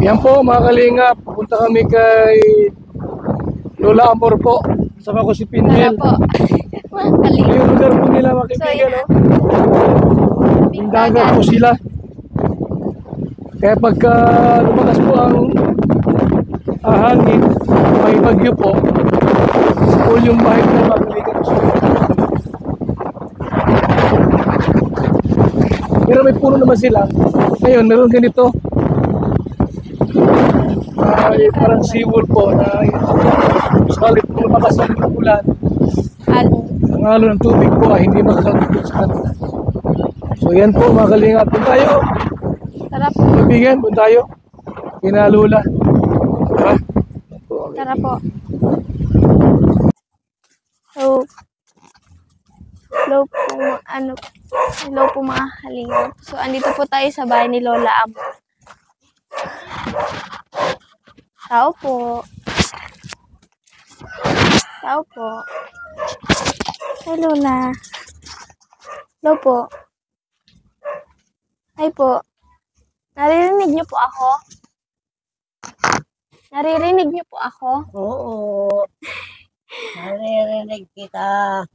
Yan po mga kalingap, pupunta kami kay Lola Amor po. Sama ko si Pinel. Po. Mga kalingap. Yung lugar po nila mga kaibigan, no? Yung dagat po sila. Kaya pagka lumakas po ang hangin, may bagyo po, full yung bahay ng mga kaibigan po sila. Pero may puno naman sila. Ngayon, meron ganito. Parang seawall po na salit po lumakas ang ulan. Ang halo ng tubig po ay hindi makakagod sa kanila. So yan po mga kalingap. Doon tayo. Tara po. Kaibigan, doon tayo. Kinalula. Tara. Tara po. So, hello po mga kalingap. So, andito po tayo sa bahay ni Lola Amor. Tao po. Tao po. Hi, Lola. Hello po. Hi po. Naririnig niyo po ako? Naririnig niyo po ako? Oo. Naririnig kita.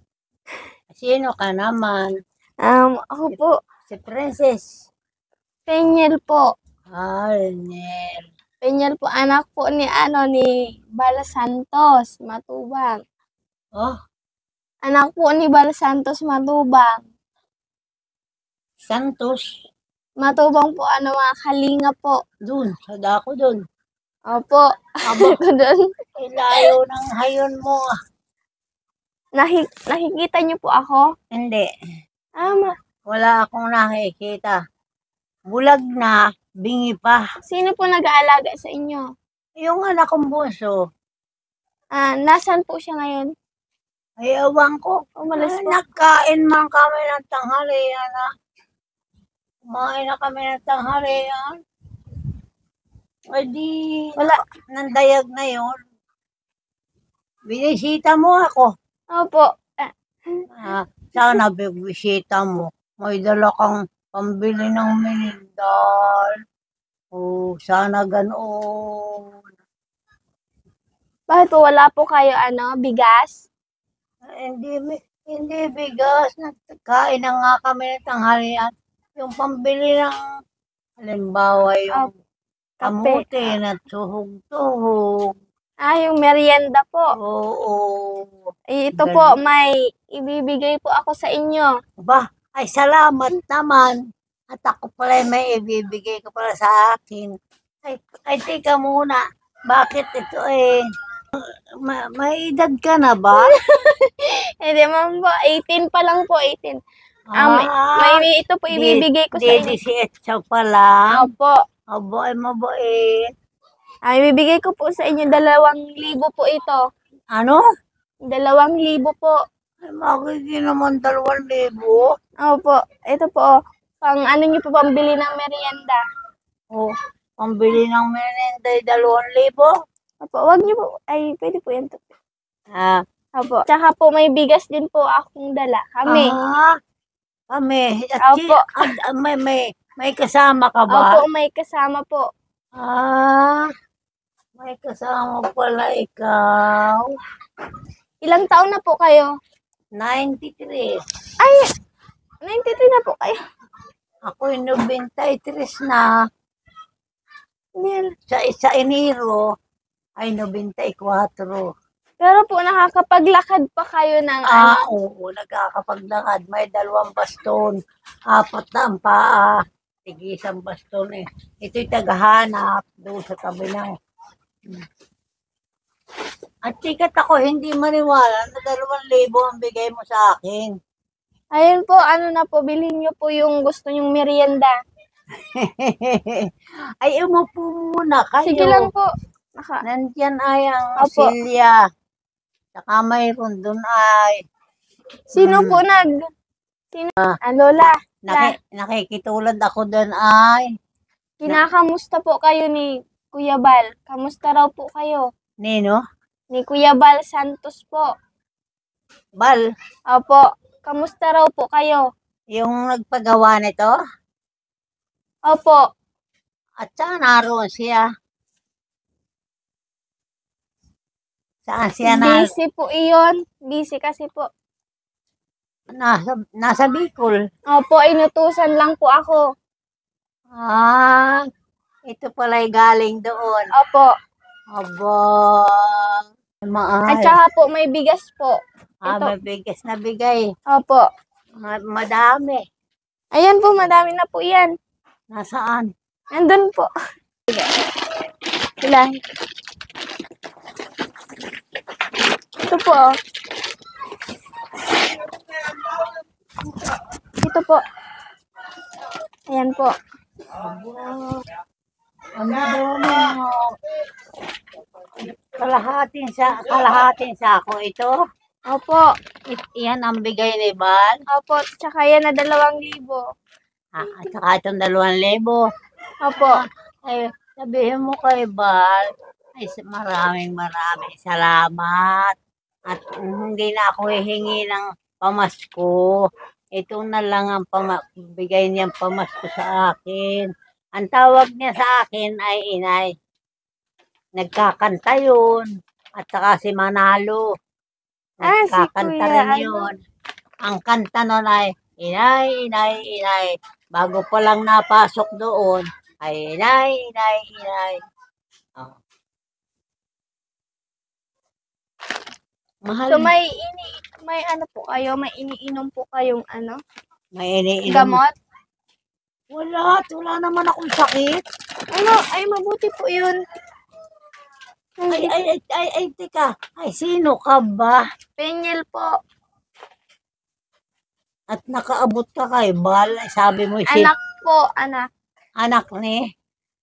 Sino ka naman? Ako po. Si Princess. Penyel po. Nel. Penyel po, anak po ni Bala Santos, Matubang. Oh, Anak po ni Bala Santos, Matubang. Santos. Matubang po, mga kalinga po. Dun, sa dako dun. Opo, Aba, ko doon. layo ng hayon mo. Nakikita niyo po ako? Hindi. Ma. Wala akong nakikita. Bulag na, bingi pa. Sino po nag-aalaga sa inyo? Yung anak kong bunso, Nasaan po siya ngayon? ay ewan ko. Umalis po. Nagkain man kami ng tanghalian. Kumain na kami ng tanghalian. Ay di, Wala. nandayag na yun. Binisita mo ako. Opo. Sana bibisita mo. May dala kang pambili ng minindal. Sana ganoon. Bakit po wala po kayo, bigas? Hindi bigas. Nagkain na nga kami ng tanghalian. Yung pambili ng, halimbawa yung kamuti na tuhog-tuhog. Yung merienda po. Oo. Ito po, may ibibigay po ako sa inyo. Ba, ay salamat naman. At ako pala may ibibigay ko pala sa akin. Ay tika muna. Bakit ito may edad ka na ba? Hindi man po, 18 pa lang po, 18. May ito po ibibigay ko sa inyo. 18 pa lang. Opo. Abo ay mabait. Ibibigay ko po sa inyo 2,000 po ito. Ano? 2,000 po. Ay magiging naman 2,000. Opo. Ito po, niyo po pambili ng merienda. Pambili ng merienda ay 2,000. Opo, wag niyo po. Ay, pwede po yan. Opo. Tsaka po may bigas din po akong dala. Kami. Kami. Opo. May kasama ka ba? Opo, may kasama po. May kasama pala ikaw. Ilang taon na po kayo? 93. Ay, 93 na po kayo. Ako'y 93 na. Sa Enero ay 94. Pero po, nakakapaglakad pa kayo ng Oo, nagkakapaglakad. May 2 baston, 4 na ang paa. Tig-isang baston eh. Ito'y tagahanap doon sa tabi ng. At tikat ako, hindi maniwala na 2,000 ang bigay mo sa akin. Ayun po, na po, bilhin nyo po yung gusto nyong merienda. Ay, umupo muna kayo. Sige lang po. Nandiyan ay ang Opo. Silya. Saka mayroon doon ay. Sino po Lola. Nakikitulad ako doon ay. Kinakamusta po kayo ni Kuya Bal? Kamusta raw po kayo? Nino? Ni Kuya Bal Santos po. Bal? Opo. Kamusta raw po kayo? Yung nagpagawa nito? Opo. At saan naroon siya? Saan siya Busy po iyon. Busy kasi po. nasa Bicol? Opo, inutusan lang po ako. Ah, ito pala'y galing doon. Opo. Aba, At mahal. saka po, may bigas po. Ito. May bigas na bigay. Opo. Madami. Ayan po, madami na po yan. Nasaan? Nandun po. Ilan? Ito po. Oh. Ito po. Ayan po. Ano dami mo? Kalahating sako ito. Opo. Iyan ang bigay ni Bal. Opo. Tsaka yan na 2,000. At saka itong 2,000. Opo. Ay, sabihin mo kay Bal, ay maraming salamat. At hindi na ako hihingi ng pamasko. Ito na lang ang bigay niyang pamasko sa akin. Ang tawag niya sa akin ay inay. Nagkakanta yun. At saka si Manalo. Si Nagkakanta Kuya, rin yun. Ang kanta nun ay, inay, inay, inay. Bago pa lang napasok doon, ay inay, inay, inay. Oh. Mahal. So may ano po kayo, may iniinom po kayong ano? May iniinom. Gamot? Wala naman akong sakit. Ano, ay mabuti po yun. Ay, teka. Ay, sino ka ba? Penyel po. At nakaabot ka kay Bal. Ay, sabi mo si Anak po, anak. anak ni.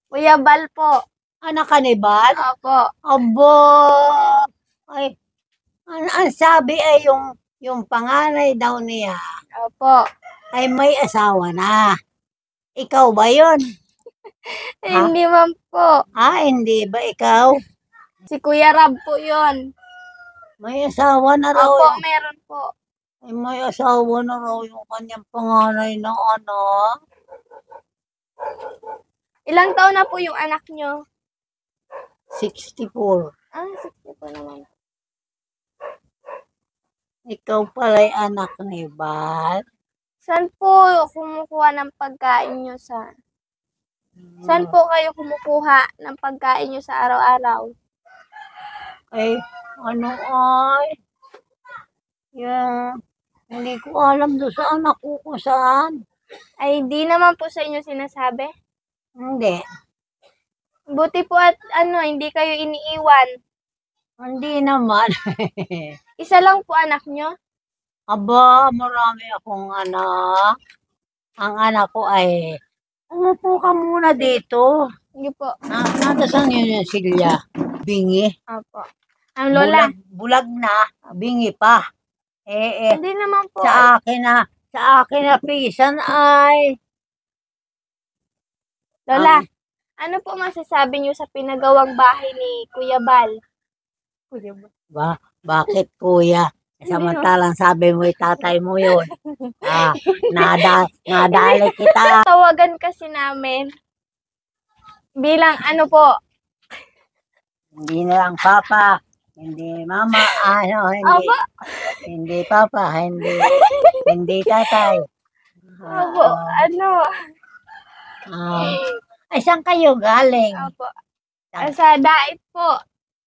Kuya Bal po. Anak ka ni Bal? Opo. Abo. Ay, ang sabi ay yung panganay daw niya Opo. ay may asawa na. Ikaw ba yun? Hindi man po. Hindi ba ikaw? Si Kuya Rab po yun. May asawa na raw. Opo, meron po. Ay, may asawa na raw yung kanyang panganay na anak. Ilang taon na po yung anak nyo? 64. 60 po naman. Ikaw pala'y anak ni Bal. Saan po kumukuha ng pagkain nyo Saan po kayo kumukuha ng pagkain nyo sa araw-araw? Ay, ano ay? Hindi ko alam doon sa anak ko kung saan. Ay, di naman po sa inyo sinasabi. Hindi. Buti po at hindi kayo iniiwan. Hindi naman. Isa lang po anak nyo? Aba, marami akong anak. Ang anak ko ay, umupo ka muna dito. Hindi po. Nadasan yun yung Silya? Bingi. Opo. Ang lola. Bulag na, bingi pa. Hindi naman po. Sa akin na pisan ay. Lola, ano po masasabi niyo sa pinagawang bahay ni Kuya Bal? Bakit kuya? Samantalang sabi mo tatay mo yun. Nadali kita. Tawagan kasi namin bilang ano po. Hindi na lang papa. Hindi mama. Opo. Hindi papa. Hindi tatay. Opo. Ay, saan kayo galing? Opo. Sa Daip po.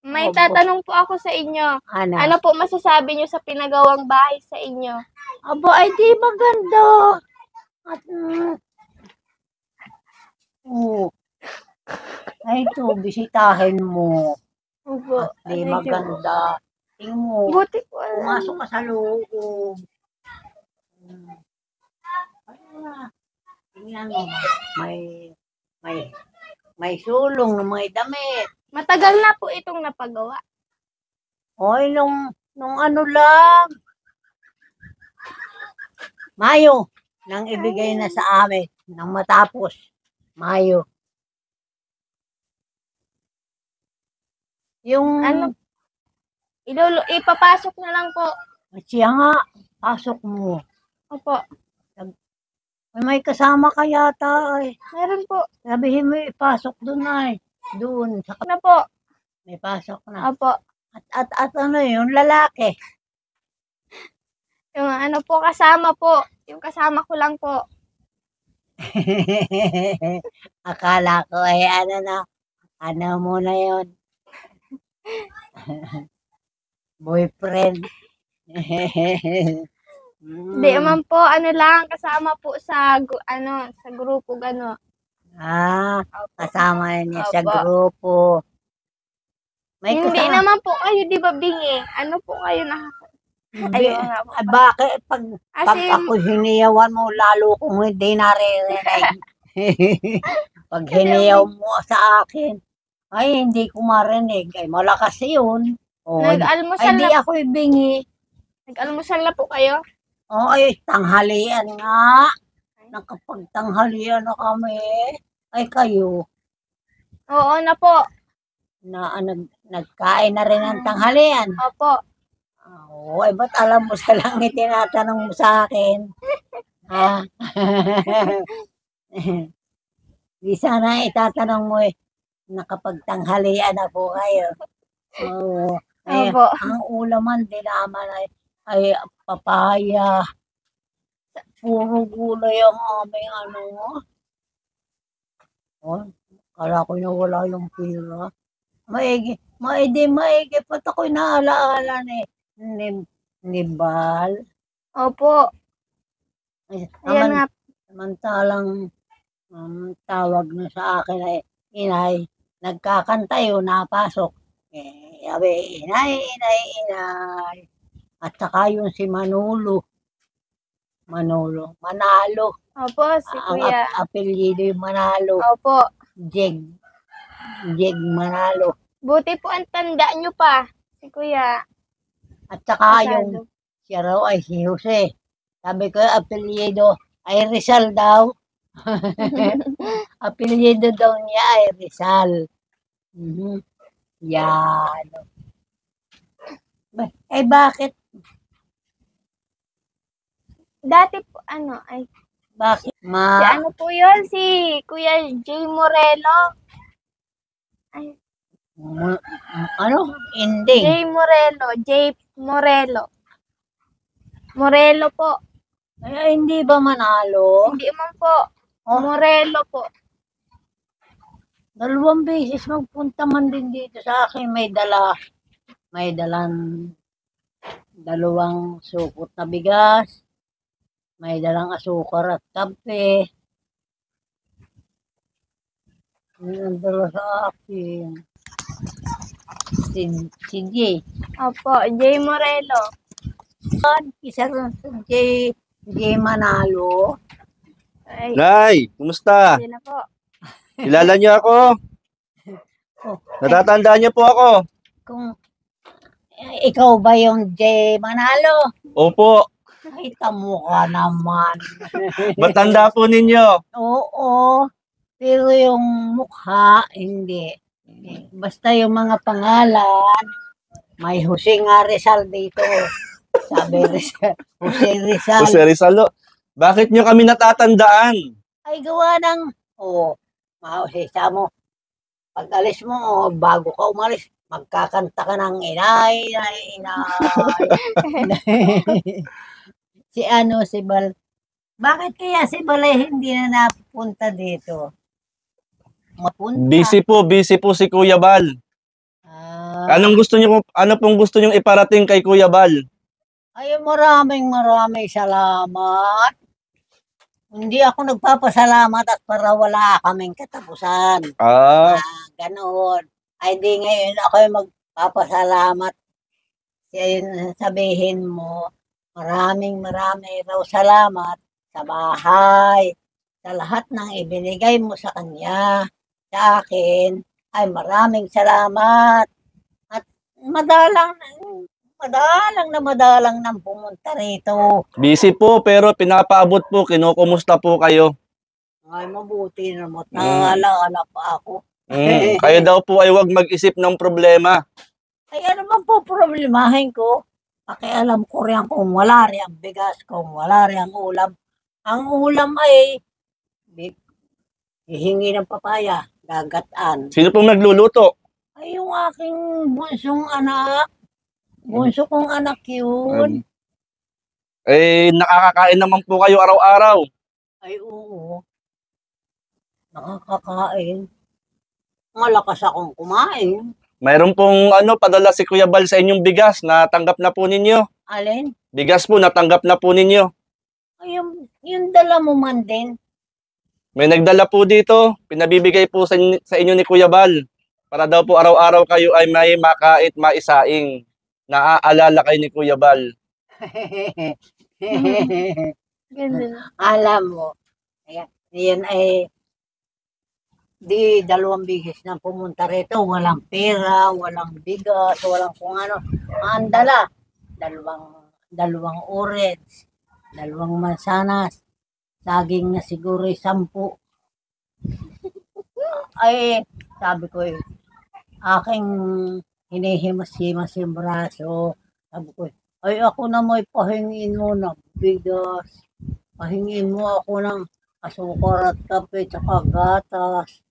May tatanong po ako sa inyo. Ano po masasabi niyo sa pinagawang bahay sa inyo? Aba, ay di maganda. At, ay ito, bisitahin mo. Opo. At di maganda. Tingnan mo, Buti po. pumasok ka sa loob. Tingnan mo, may sulong, may damit. Matagal na po itong napagawa. Oy, nung ano lang. Mayo, nang ibigay na sa amin, nang matapos. Mayo. Yung, Ipapasok na lang po. siya nga, pasok mo. Opo. May kasama ka yata ay. Meron po. Sabihin mo ipasok doon ay. Doon. Ano po? May pasok na. Opo. At ano yun, lalaki. Yung ano po, kasama po. Yung kasama ko lang po. Akala ko ay ano mo na yun. Boyfriend. Hindi man po, ano lang, kasama po sa, sa grupo, gano'n. Kasama niya sa Opo. grupo. May Hindi kasama. naman po kayo, di ba, bingi? Ano po kayo na... Hindi. Ayun nga po. Bakit? Pag Kasi, ako hiniyawan mo, lalo kung hindi naririnig. Pag hiniyaw mo sa akin, ay hindi ko marinig. Ay malakas yun. O, ay nag-almusal di na, ako ibingi. nag-almusal na po kayo? O ay tanghalian nga. Nakapagtanghalian na kami. Ay kayo. Oo na po. Nagkain na rin ng tanghalian. Opo. Oo, ay ba't alam mo sa lang tinatanong mo sa akin? Ha? Di sana itatanong mo nakapagtanghalian na po kayo. Oo. Ay, Opo. ang ulaman din naman ay papaya. Puro gulay ang aming Oh, kala ko na wala yung pira. Maigi. Ba't ako'y naalaala ni Bal? Opo. Ay, Ayan nga. samantalang tawag na sa akin ay inay, nagkakanta yun, napasok. Sabi, inay. At saka yung si Manalo. Opo, si Kuya. Apelyido yung Manalo. Opo. Jeg Manalo. Buti po ang tanda nyo pa, si Kuya. At saka Masyado. yung siya raw ay si Jose. Sabi ko, apelyido ay Rizal daw. Apelyido daw niya ay Rizal. Yan. Bakit? Dati po, Bakit? si ano po yun, si Kuya J. Morelo. Ay, Ending. J. Morelo. Morelo po. Ay, hindi ba Manalo? Hindi man po. Oh. Morelo po. 2 beses magpunta man din dito sa akin. May dalang 2 sukot na bigas. May dalang asukar at kape. Ang dala sa akin. Si J. Opo, J. Morelo. Isa rin si J Manalo. Ay, Nay, kumusta? yun na po. Kilala niyo ako? Oh, Natatandaan niyo po ako? kung ikaw ba yung J Manalo? Opo. Ay, tamo ka naman. Matanda po ninyo. Oo. Pero yung mukha, hindi. Basta yung mga pangalan, may Jose nga Rizal dito. Sabi Rizal, Jose Rizal. Jose Rizalo. Bakit niyo kami natatandaan? Ay, gawa ng, Jose mo. Pag alis mo, bago ka umalis, magkakanta ka ng inay. Si Bal. Bakit kaya si Bal hindi na napunta dito? Mapunta. Busy po si Kuya Bal. Ano pong gusto niyo iparating kay Kuya Bal? Ay, maraming salamat. Hindi ako nagpapasalamat at para wala kaming katapusan. Ganoon. Ay, di ngayon ako magpapasalamat. Sabihin mo, maraming raw salamat sa bahay, sa lahat ng ibinigay mo sa kanya, sa akin. Ay, maraming salamat. At madalang nang pumunta rito. Busy po pero pinapaabot po, kinukumusta po kayo. Ay, mabuti na mo. Naala pa ako. Kayo daw po ay huwag mag-isip ng problema. Ay, ano man po problemahin ko? Pakialam ko riyan kung wala riyang bigas, kung wala riyang ulam. Ang ulam ay hihingi ng papaya, gagataan. Sino pong nagluluto? Ay, yung aking bunsong anak. Bunso kong anak yun. Nakakakain naman po kayo araw-araw. Ay, oo. Nakakakain. Malakas akong kumain. Mayroon pong padala si Kuya Bal sa inyong bigas, natanggap na po ninyo. Alin? Bigas po, natanggap na po ninyo. Ay, yung dala mo man din. May nagdala po dito, pinabibigay po sa inyo ni Kuya Bal. Para daw po araw-araw kayo ay may makait maisaing. Naaalala kayo ni Kuya Bal. Ganda na. Alam mo, yan ay di 2 bihis na pumunta rito. Walang pera, walang bigas, walang kung ano. Ang dala, dalawang orange, 2 mansanas, saging na siguro 10. Ay, sabi ko aking hinihimas-himas yung braso. Sabi ko, ay ako na may pahingin mo ng bigas. Pahingin mo ako ng asukar at kape tsaka gatas.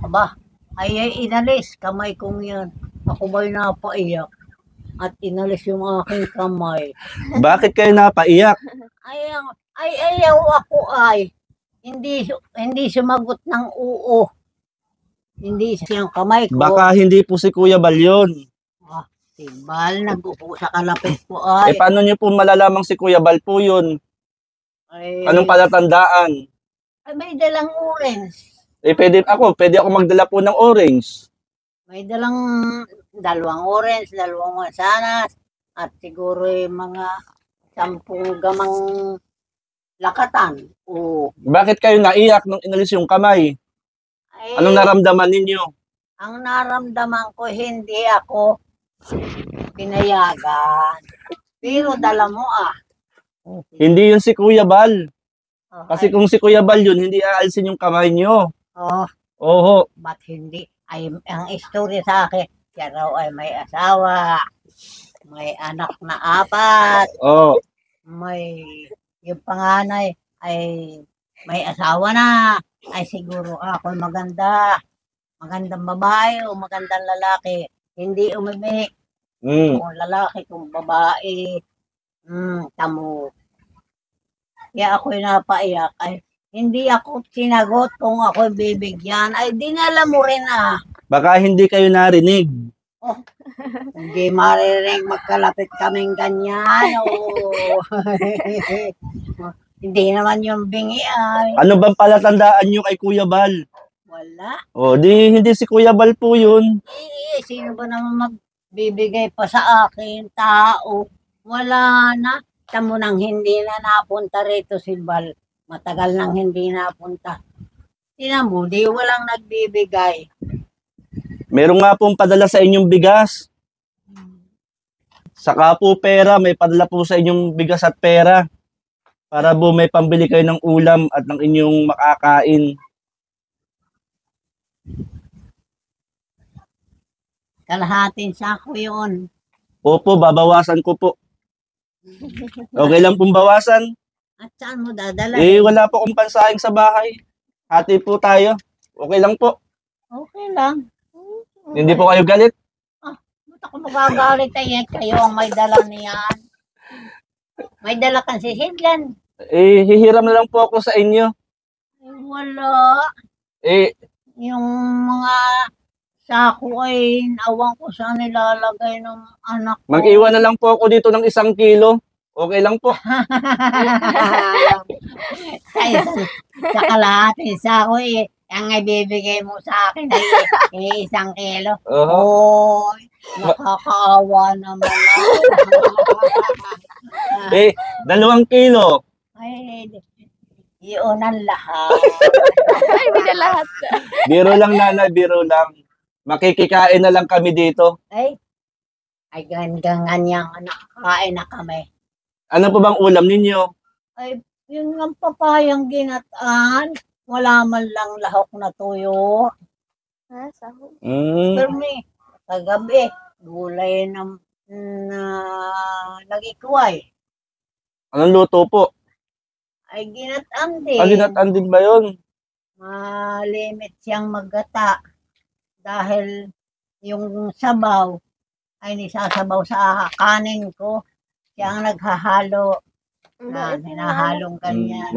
Aba, ay inalis kamay kong yan. Ako ba'y napaiyak at inalis yung aking kamay. Bakit kayo napaiyak? Ay ayaw ako ay. Hindi sumagot ng oo. Hindi siyang kamay ko. Baka hindi po si Kuya Bal yun. Tibal, nag-upo sa kalapit ko ay. Paano niyo po malalamang si Kuya Bal po yun? Ay, Anong palatandaan? ay, may dalang orange. Pwede ako magdala po ng orange. May dalang 2 orange, 2 mansanas, at siguro mga 10 gamang lakatan. O, Bakit kayo naiyak nung inalis yung kamay? ay, Anong naramdaman ninyo? ang naramdaman ko, hindi ako pinayagan. Pero dala mo Hindi yun si Kuya Bal. Oh, Kasi kung si Kuya Bal yun, hindi aalsin yung kamay nyo. oh, Oho. ba't hindi? Ay, ang istorya sa akin, siya raw ay may asawa, may anak na 4, Oh. yung panganay ay may asawa na, ay siguro ako magandang babae o magandang lalaki, hindi umimik Mm. kung lalaki, kung babae, tamo. Kaya ako'y napaiyak, ay hindi ako sinagot kung ako'y bibigyan, ay dinala mo rin Baka hindi kayo narinig. Hindi maririnig magkalapit kaming ganyan. Hindi naman yung bingi ay. Ano bang palatandaan nyo kay Kuya Bal? Wala. Hindi si Kuya Bal po yun. Sino ba naman magbibigay pa sa akin tao? Wala na. Tamo nang hindi na napunta rito si Bal. Matagal nang hindi napunta. Tinan mo, di walang nagbibigay. Meron nga pong padala sa inyong bigas. Saka po pera, may padala po sa inyong bigas at pera. Para po may pambili kayo ng ulam at ng inyong makakain. Kalahating sako yun. Opo, babawasan ko po. Okay lang pong bawasan. At saan mo dadala? Wala po akong pansahing sa bahay. Hati po tayo. Okay lang po. Okay lang. Hindi po kayo galit. Ba't ako magagalit kayo ang may dala niyan? May dala kang sisidlan. Hihiram na lang po ako sa inyo. Ay, wala. Yung mga sako ay nawang ko saan nilalagay ng anak ko. Mag-iwan na lang po ako dito ng 1 kilo. Okay lang po. Sa kalahating sako ang ibibigay mo sa akin ay 1 kilo. Uh-huh. Oy, nakakaawa naman. 2 kilo. Ay, yun ang lahat. Ay, hindi na lahat. Biro lang, nanay, biro lang. Makikikain na lang kami dito. Ay ganyan nakakain na kami. Ano po bang ulam ninyo? Ay, yun ang papayang ginataan. Wala man lang lahok na tuyo. Sahog. Pero may kagabi, gulay na nag-ikway. Anong luto po? Ay ginatan din. Ginatan din ba yun? Malimit siyang maggata dahil yung sabaw ay nisasabaw sa kanin ko. Siya ang naghahalo na hinahalong ganyan.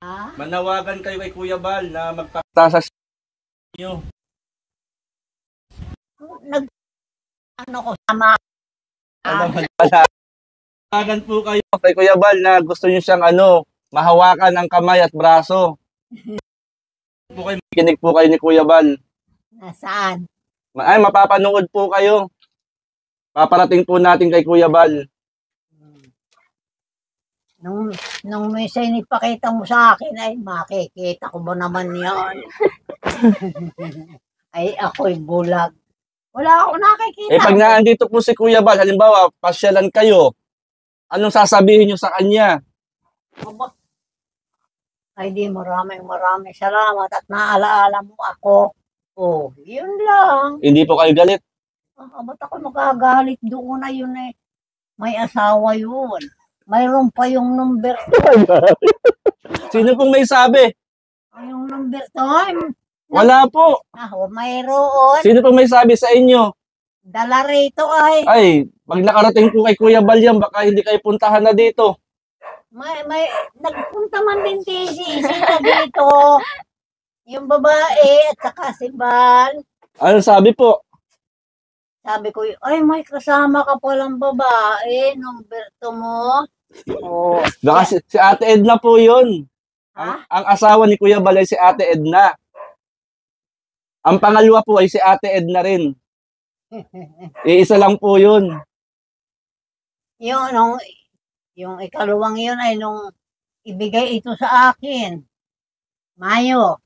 Ha? Manawagan kayo kay Kuya Bal na magpakta sa inyo. Ano ko sama. Manawagan po kayo kay Kuya Bal na gusto niyo siyang mahawakan ang kamay at braso. Kinig po kayo ni Kuya Bal. Nasaan? Ay, mapapanood po kayo. Paparating po natin kay Kuya Bal. Nung minsan ipakita mo sa akin, ay makikita ko ba naman yan? Ay, ako'y bulag. Wala ako nakikita. Pag naandito po si Kuya Bal, halimbawa, pasyalan kayo, anong sasabihin niyo sa kanya? Aba. Ay di maraming salamat at naalaala mo ako. Oh, yun lang. Hindi po kayo galit. Ba't ako magagalit doon na yun eh. May asawa yun. Mayroon pa yung number 2. Sino pong may sabi? Yung number 2. Wala po. Mayroon. Sino pong may sabi sa inyo? Dala rito ay. Ay, pag nakarating po kay Kuya Bal yan, baka hindi kayo puntahan na dito. May nagpunta man din si na dito. Yung babae at saka si Bal. Ano sabi po? Sabi ko, ay may kasama ka palang babae, number 2 mo. Oh. Baka si Ate Edna po yun. Ha? Ang asawa ni Kuya Bal ay si Ate Edna. Ang pangalawa po ay si Ate Edna rin. Iisa lang po yun. Yung ikalawang yun ay nung ibigay ito sa akin. Mayo.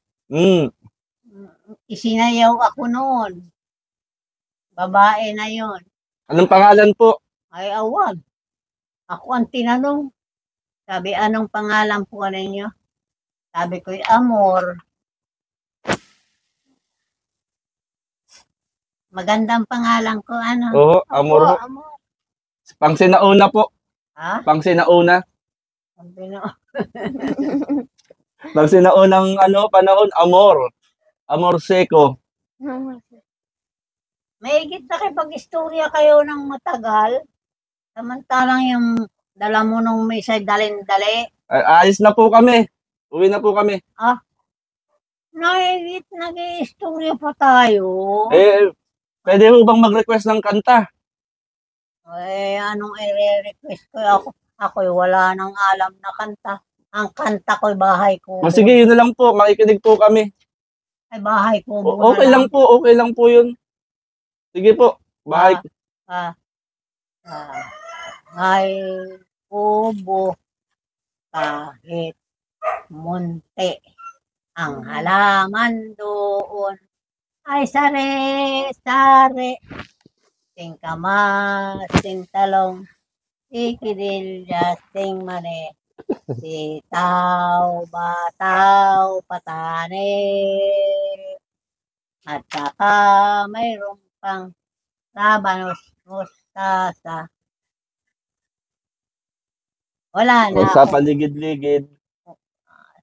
Isinayaw ako noon. Babae na yun. Anong pangalan po? Ay awag. Ako ang tinanong. Sabi, anong pangalan po ninyo? Sabi ko, Amor. Magandang pangalan ko, ano? Oo, Amor. Amor. Pang sinauna po. Ha? Pang sinauna. Sabi na, Pang sinaunang panahon, Amor. Amor Seco. Mahigit na kayo pag-istorya kayo ng matagal. Samantalang yung dala mo nung may say dalin-dali. Alis na po kami. Uwi na po kami. Mahigit nag-istorya pa tayo. Pwede mo bang mag-request ng kanta? Anong i-request ko? Ako'y wala nang alam na kanta. Ang kanta ko'y bahay ko. Sige, yun na lang po. Makikinig po kami. Ay, bahay ko. Okay lang po. Okay lang po yun. Sige po. Bahay. Ay, kubo. Kahit munti. Ang halaman doon. Ay, sare. Sing kamas, sing talong. Sikidilya, sing mani. Sitaw, bataw, patane. At saka mayroon pang labanos, mustasa. Wala na. Sa paligid-ligid.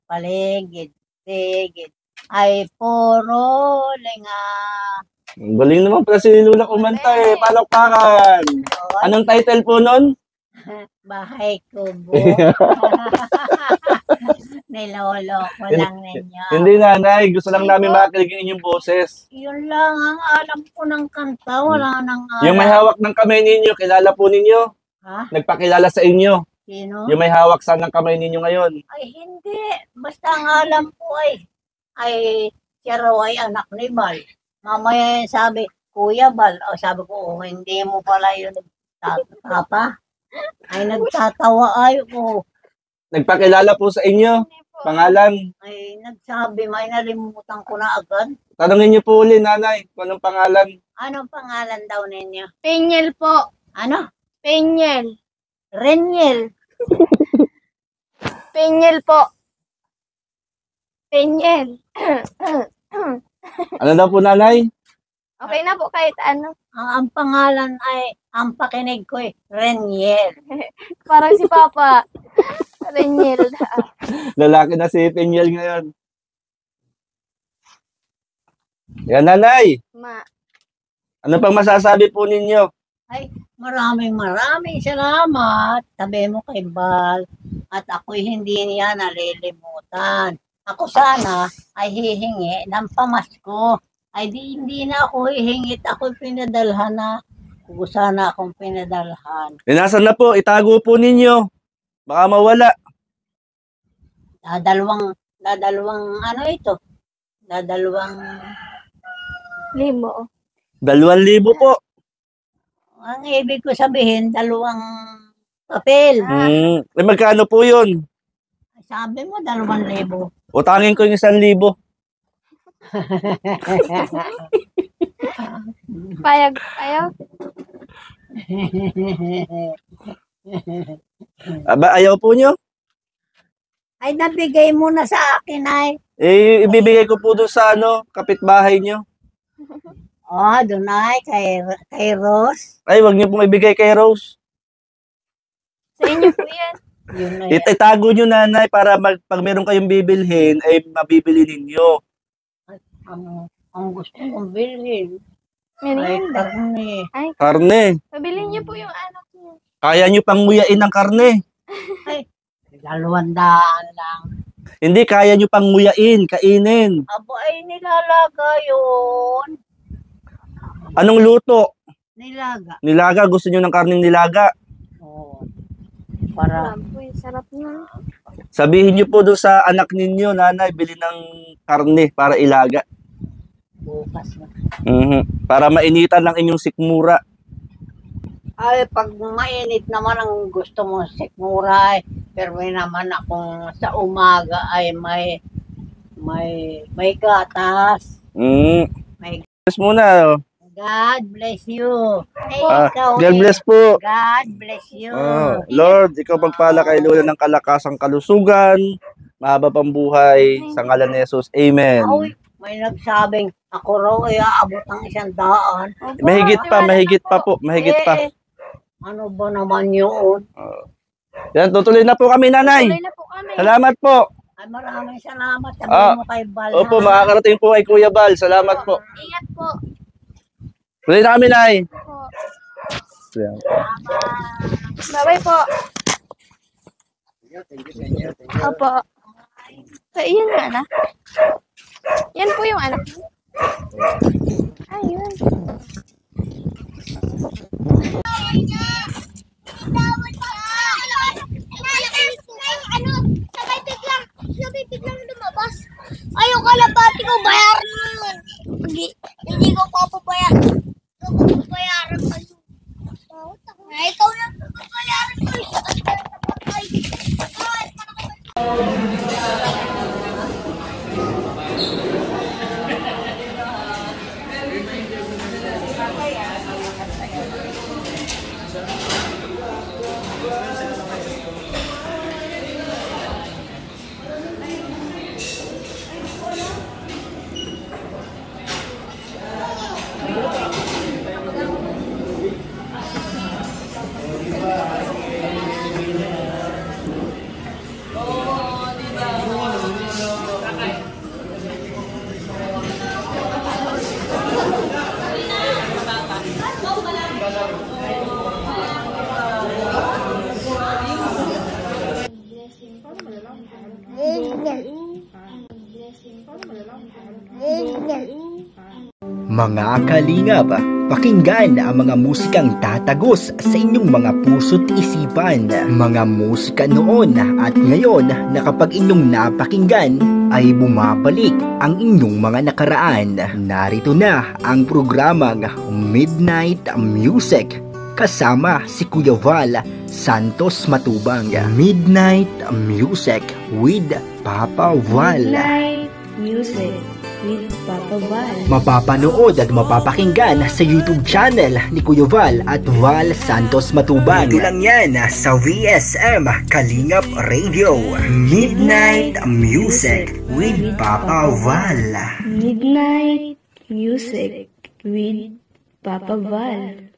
Paligid. Ay, puro linga. Ang galing naman pala si Lula kumanta eh. Palakpakan. Anong title po nun? Bahay kubo. Nilolo ko lang ninyo. Hindi nanay. Gusto lang namin makikinig ang inyong boses. Yun lang ang alam ko ng kanta. Wala nang alam. Yung may hawak ng kamay ninyo, kilala po ninyo? Ha? Nagpakilala sa inyo. Sino? Yung may hawak sa ng kamay ninyo ngayon. Ay, hindi. Basta ang alam ko ay siya raw ay anak ni Bal. Mamaya sabi, Kuya Bal. O sabi ko, hindi mo pala yun papa. Ay, nagtatawa ay ko. Nagpakilala po sa inyo. Pangalan. Ay, nagsabi, may nalimutan ko na agad. Tanungin niyo po uli, nanay, kung anong pangalan. Anong pangalan daw ninyo? Penyel po. Ano? Penyel. Reniel. Penyel po. Penyel. Ano daw po, nanay? Okay na po kahit ano. Ang pangalan ay, ang pakinig ko Reniel. Parang si Papa. Renilda. Lalaki na si Peniel ngayon. Yan, nanay. Ma. Ano pang masasabi po ninyo? Ay, maraming salamat. Tabi mo kay Bal. At ako'y hindi niya nalilimutan. Ako sana ay hihingi ng pamasko. Ay hindi na ako hihingi at ako'y pinadalhan na. Kung sana akong pinadalhan. Nasaan na po? Itago po ninyo. Baka mawala. Dadalawang ano ito? Dadalawang 1,000. 2,000 po. ang ibig ko sabihin, dalawang papel. Magkano po yun? Sabi mo, 2,000. Utangin ko yung 1,000. Payag kayo? Aba, ayaw po nyo? Ay, nabigay mo na sa akin ay. Ibibigay ko po doon sa kapitbahay nyo. Oh, doon ay, kay Rose. Ay, wag nyo pong ibigay kay Rose. Sa inyo po yan. Yun na Itago nyo, nanay, para pag meron kayong bibilhin, ay mabibili ninyo. ang gusto kong bilhin. Ay, Merienda. karne. Ay, Karne. pabilin niyo po yung anak niyo. Kaya nyo pang nguyain ng karne. 200 lang. Hindi, kaya nyo pang nguyain, kainin. Abo ay nilalaga yun. Anong luto? Nilaga. Nilaga, gusto nyo ng karneng nilaga? Oh. Para Uy, sarap na. Sabihin nyo po doon sa anak ninyo, nanay, bili ng karne para ilaga. bukas na. Para mainitan lang inyong sikmura. Ay, pag mainit naman ang gusto mo sikmura, pero may naman akong sa umaga ay may gatas. May Bless muna. God bless you. Ay, ikaw God bless po. God bless you. Lord, ikaw pagpala kay Lola ng kalakasang kalusugan, mahaba pang buhay, sa ngalan ni Jesus. Amen. Ay, may nagsabing, ako raw ay aabot ng 100. Mahigit pa po, mahigit pa. Ano ba naman yun? Yan, tutuloy na po kami, nanay. Tuloy na po kami. Salamat po. Ay, maraming salamat. Sabihin mo kay Bal. Opo, makakarating po kay Kuya Bal. Salamat po. Ingat po. Tuloy na kami, nay. Po. Yan. Bye-bye po. Opo. So, yun nga na. Yan po yung anak. Ayun. Sabay biglang lumabas. Ayaw kalapati ko, bayaran mo yun. Hindi ko papabayaran. Papabayaran ko yun. Ay, ikaw na papabayaran ko yun. Mga kalingap, pakinggan ang mga musikang tatagos sa inyong mga puso't isipan. Mga musika noon at ngayon na kapag inyong napakinggan ay bumabalik ang inyong mga nakaraan. Narito na ang programang Midnight Music kasama si Kuya Val Santos Matubang. Midnight Music with Papa Val. Midnight Music with Papa Val. Mapapanood at mapapakinggan sa YouTube channel ni Kuya Val at Val Santos Matubang. Ito lang yan sa VSM Kalingap Radio. Midnight Music with Papa Val. Midnight Music with Papa Val.